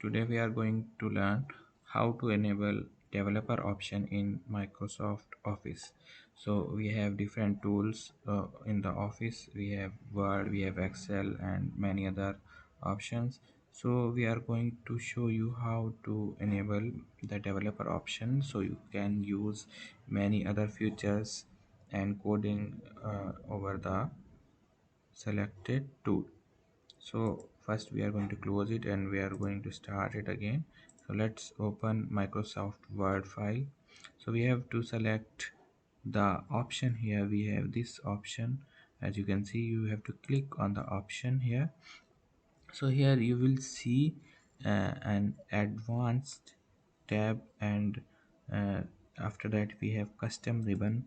Today we are going to learn how to enable developer option in Microsoft Office. So we have different tools in the Office. We have Word, we have Excel and many other options. So we are going to show you how to enable the developer option so you can use many other features and coding over the selected tool. So first we are going to close it and we are going to start it again. So let's open Microsoft Word file. So we have to select the option here. We have this option. As you can see, you have to click on the option here. So here you will see an advanced tab, and uh, after that we have custom ribbon.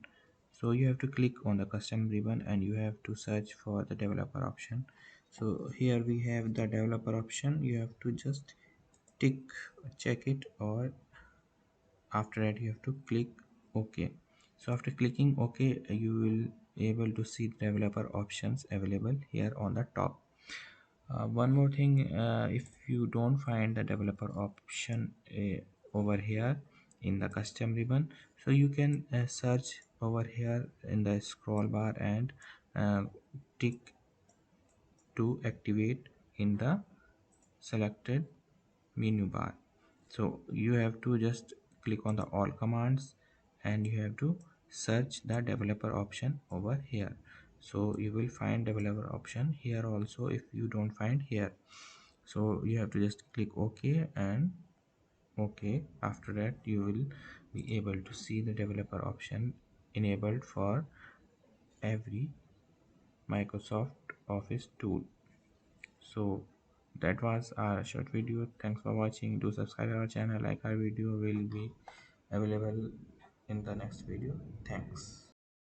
So you have to click on the custom ribbon and you have to search for the developer option. So here we have the developer option. You have to just tick, check it, or after that you have to click OK. So after clicking OK, you will able to see developer options available here on the top. One more thing, if you don't find the developer option over here in the custom ribbon, so you can search over here in the scroll bar and uh, tick to activate in the selected menu bar. So you have to just click on the all commands and you have to search the developer option over here. So you will find developer option here also if you don't find here. So you have to just click OK and OK. After that you will be able to see the developer option enabled for every Microsoft Office tool. So that was our short video. Thanks for watching. Do subscribe our channel, like our video will be available in the next video. Thanks.